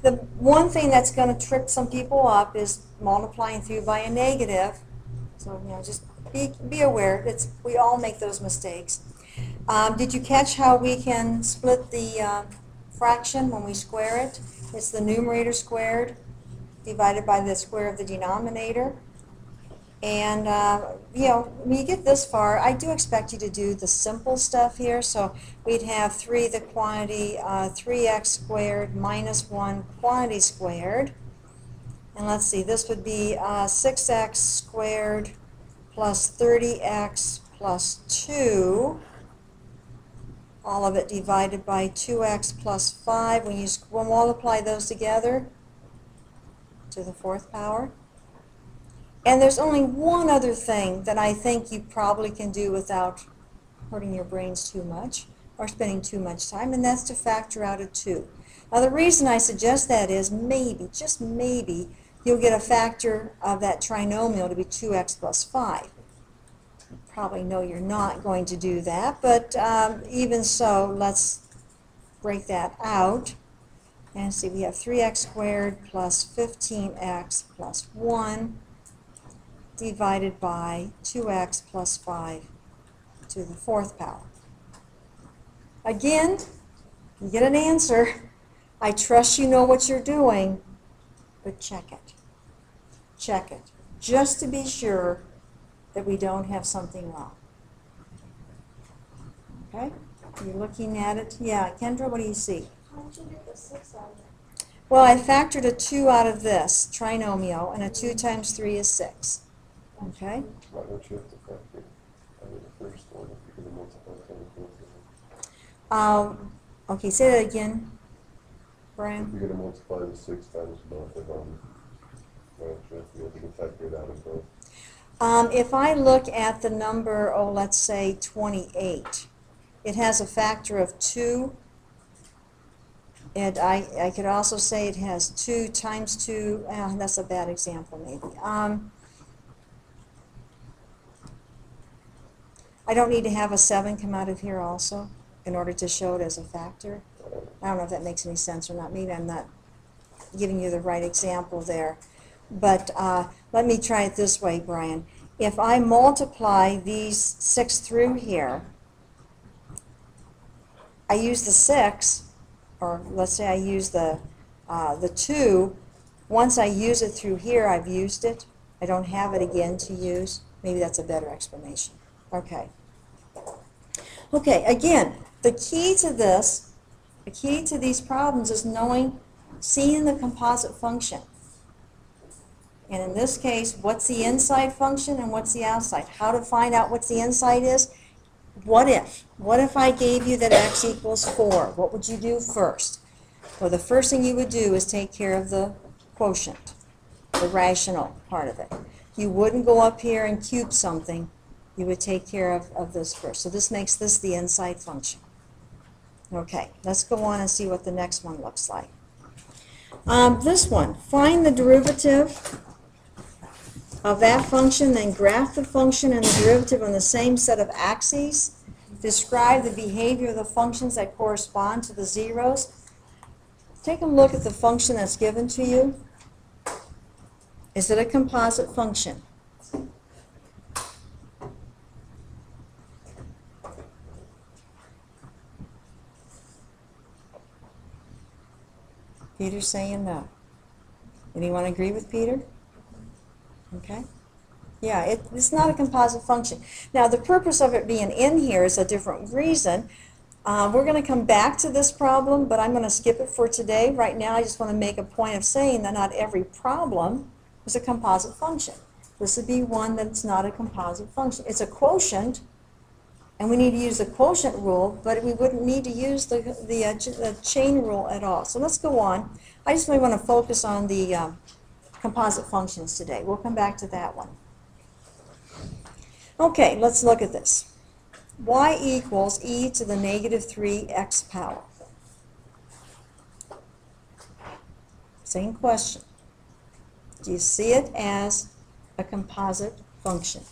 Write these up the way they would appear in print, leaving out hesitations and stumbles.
The one thing that's going to trip some people up is multiplying through by a negative. So, just be aware. We all make those mistakes. Did you catch how we can split the fraction when we square it? It's the numerator squared divided by the square of the denominator. And, when you get this far, I do expect you to do the simple stuff here. So we'd have 3, the quantity, 3x squared minus 1 quantity squared. And let's see, this would be 6x squared plus 30x plus 2. All of it divided by 2x plus 5. When you multiply those together to the 4th power. And there's only one other thing that I think you probably can do without hurting your brains too much or spending too much time, and that's to factor out a 2. Now the reason I suggest that is maybe, just maybe, you'll get a factor of that trinomial to be 2x plus 5. You probably know you're not going to do that, but even so, let's break that out. And see, we have 3x squared plus 15x plus 1 divided by 2x plus 5 to the 4th power. Again, you get an answer. I trust you know what you're doing, but check it. Check it, just to be sure that we don't have something wrong. Okay? You're looking at it. Yeah, Kendra, what do you see? How did you get the 6 out of it? Well, I factored a 2 out of this trinomial, and a 2 times 3 is 6. Okay? Why don't you have to factor out of the first one if you're going to multiply by the 4th one? Okay, say that again, Brian. If you're going to multiply the 6 times both of them, why don't you have to factor it out of both? If I look at the number, let's say 28, it has a factor of 2. And I could also say it has 2 times 2. That's a bad example, maybe. I don't need to have a 7 come out of here also in order to show it as a factor. I don't know if that makes any sense or not. Maybe I'm not giving you the right example there. But let me try it this way, Brian. If I multiply these 6 through here, I use the 6, or let's say I use the 2. Once I use it through here, I've used it. I don't have it again to use. Maybe that's a better explanation. Okay. Okay, again, the key to this, the key to these problems is seeing the composite function. And in this case, what's the inside function and what's the outside? How to find out what the inside is? What if? What if I gave you that x equals 4? What would you do first? Well, the first thing you would do is take care of the quotient, the rational part of it. You wouldn't go up here and cube something. You would take care of this first. So this makes this the inside function. Okay, let's go on and see what the next one looks like. This one, find the derivative of that function, then graph the function and the derivative on the same set of axes. Describe the behavior of the functions that correspond to the zeros. Take a look at the function that's given to you. Is it a composite function? Peter's saying no. Anyone agree with Peter? Okay. Yeah, it's not a composite function. Now, the purpose of it being in here is a different reason. We're going to come back to this problem, but I'm going to skip it for today. Right now, I just want to make a point of saying that not every problem is a composite function. This would be one that's not a composite function. It's a quotient, and we need to use the quotient rule, but we wouldn't need to use the chain rule at all. So let's go on. I just really want to focus on the composite functions today. We'll come back to that one. Okay, let's look at this. Y equals e to the negative 3x power. Same question. Do you see it as a composite function?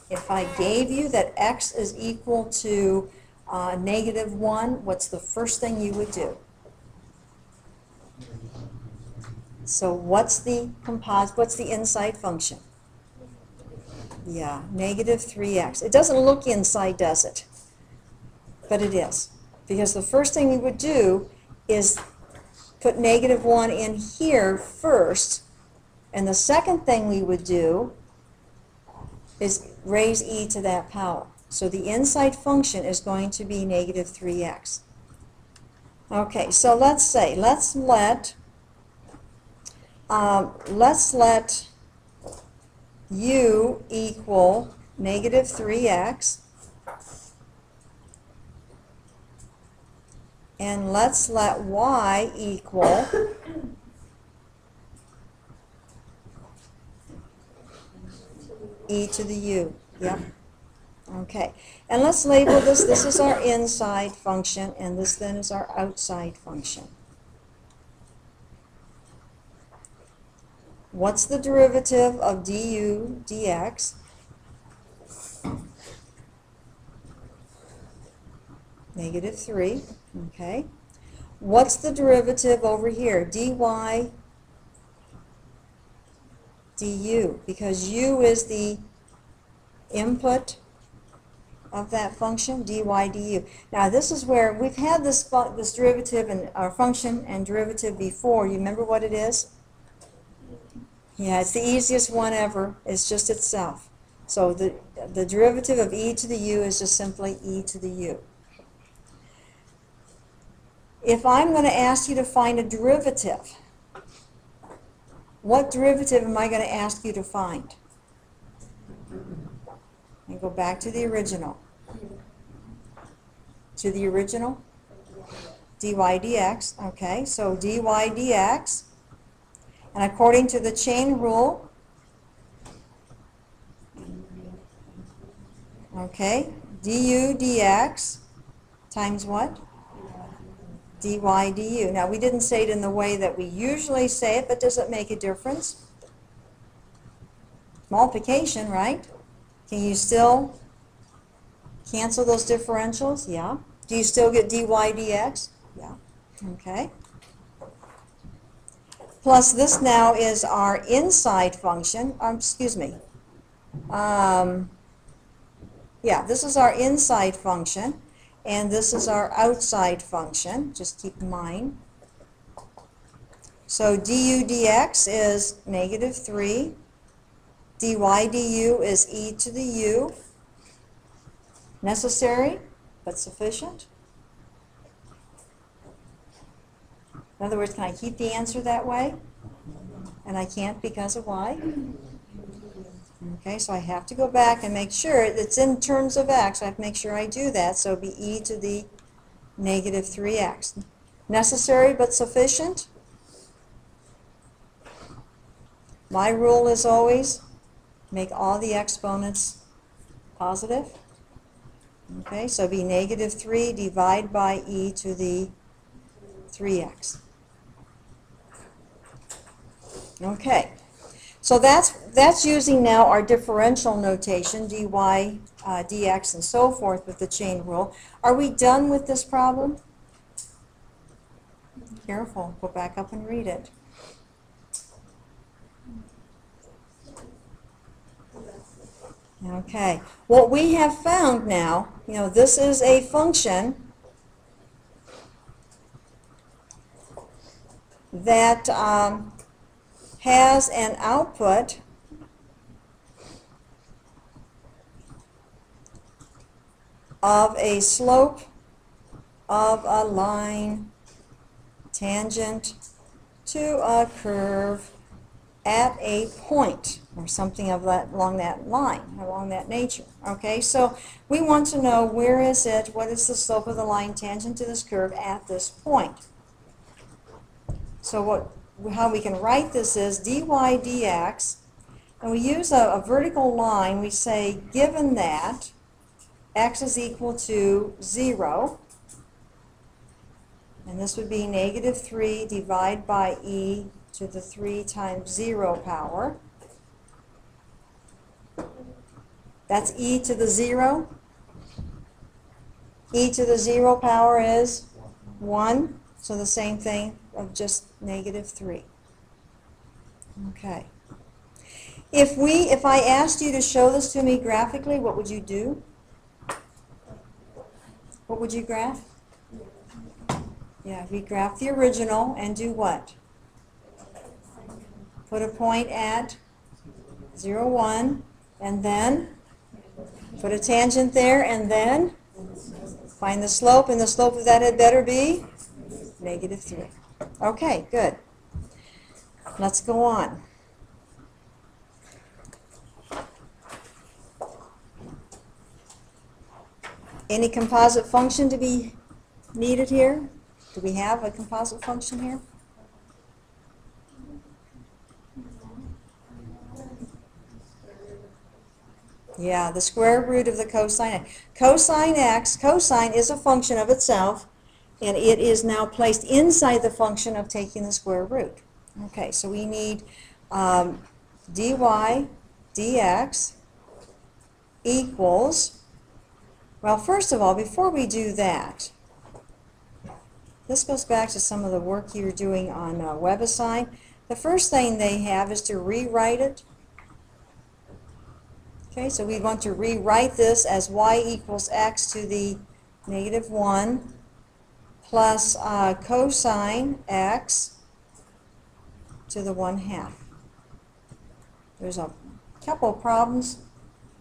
If I gave you that x is equal to -1, what's the first thing you would do? So what's the inside function? Yeah, -3x. It doesn't look inside, does it? But it is. Because the first thing we would do is put -1 in here first, and the second thing we would do is raise e to that power. So the inside function is going to be -3x. Okay, so let's let u equal -3x, and let's let y equal e to the u. Yep. Okay. And let's label this. This is our inside function, and this then is our outside function. What's the derivative of du dx? -3. Okay. What's the derivative over here? Dy du, because u is the input of that function, dy du. Now this is where we've had this derivative and our function and derivative before. You remember what it is? Yeah, it's the easiest one ever. It's just itself. So the derivative of e to the u is just simply e to the u. If I'm going to ask you to find a derivative, what derivative am I going to ask you to find? And go back to the original. To the original? dy dx. Okay, so dy dx. And according to the chain rule, okay, du dx times what? Dy du. Now, we didn't say it in the way that we usually say it, but does it make a difference? Multiplication, right? Can you still cancel those differentials? Yeah. Do you still get dy dx? Yeah. Okay. Plus this now is our inside function. Excuse me. Yeah, this is our inside function, and this is our outside function. Just keep in mind. So du dx is -3. Dy du is e to the u. Necessary, but sufficient. In other words, can I keep the answer that way? And I can't because of why? Okay, so I have to go back and make sure it's in terms of x. I have to make sure I do that. So it'll be e to the -3x. Necessary but sufficient? My rule is always make all the exponents positive. Okay, so it'll be -3 divided by e to the 3x. Okay, so that's using now our differential notation, dy, dx, and so forth with the chain rule. Are we done with this problem? Careful, go back up and read it. Okay, what we have found now, this is a function that has an output of a slope of a line tangent to a curve at a point, or something of that along that line, along that nature. Okay, so we want to know where is it, what is the slope of the line tangent to this curve at this point. So how we can write this is dy dx, and we use a vertical line. We say, given that x is equal to 0, and this would be -3 divided by e to the 3 times 0 power. That's e to the 0. E to the 0 power is 1. So the same thing of just -3. Okay. If I asked you to show this to me graphically, what would you do? What would you graph? Yeah, we graph the original and do what? Put a point at 0, 1, and then put a tangent there, and then find the slope, and the slope of that had better be -3. Okay, good. Let's go on. Any composite function to be needed here? Do we have a composite function here? Yeah, the square root of the cosine. Cosine x, cosine is a function of itself, and it is now placed inside the function of taking the square root. Okay, so we need dy dx equals, well, first of all, before we do that, this goes back to some of the work you were doing on WebAssign. The first thing they have is to rewrite it. Okay, so we want to rewrite this as y equals x to the -1 plus cosine x to the 1/2. There's a couple of problems.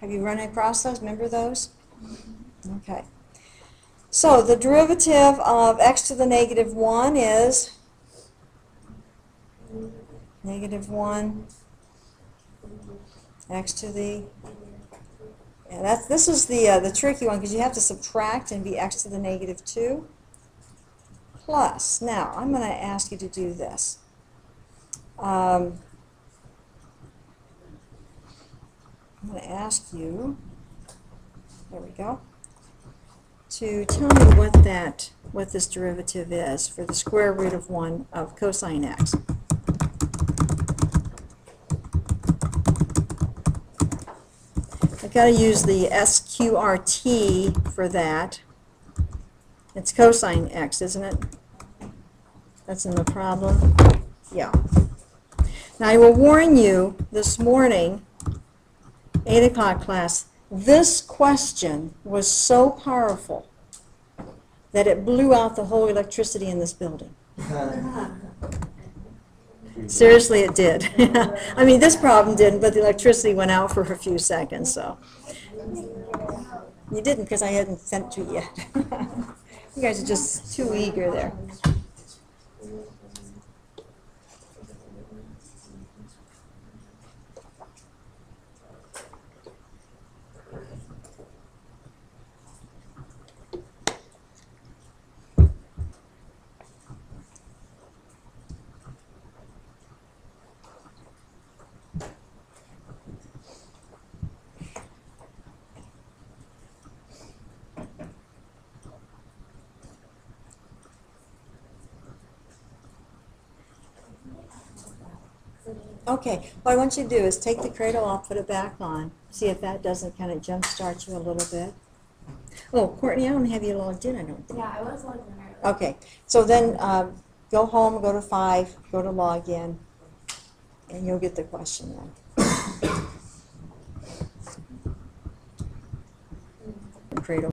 Have you run across those? Remember those? Okay. So the derivative of x to the -1 is -1 x to the, yeah, this is the tricky one, because you have to subtract and be x to the -2 plus. Now I'm going to ask you to do this. I'm going to ask you, there we go, to tell me what this derivative is for the square root of 1 of cosine x. I've got to use the SQRT for that. It's cosine x, isn't it? That's in the problem. Yeah. Now I will warn you this morning, 8 o'clock class, this question was so powerful that it blew out the whole electricity in this building. Seriously, it did. I mean, this problem didn't, but the electricity went out for a few seconds, so. You didn't, because I hadn't sent to you yet. You guys are just too eager there. Okay, what I want you to do is take the cradle off, put it back on, see if that doesn't kind of jumpstart you a little bit. Oh, Courtney, I don't have you logged in, I don't think. Yeah, I was logged in earlier. Okay, so then go home, go to 5, go to log in, and you'll get the question then. Cradle.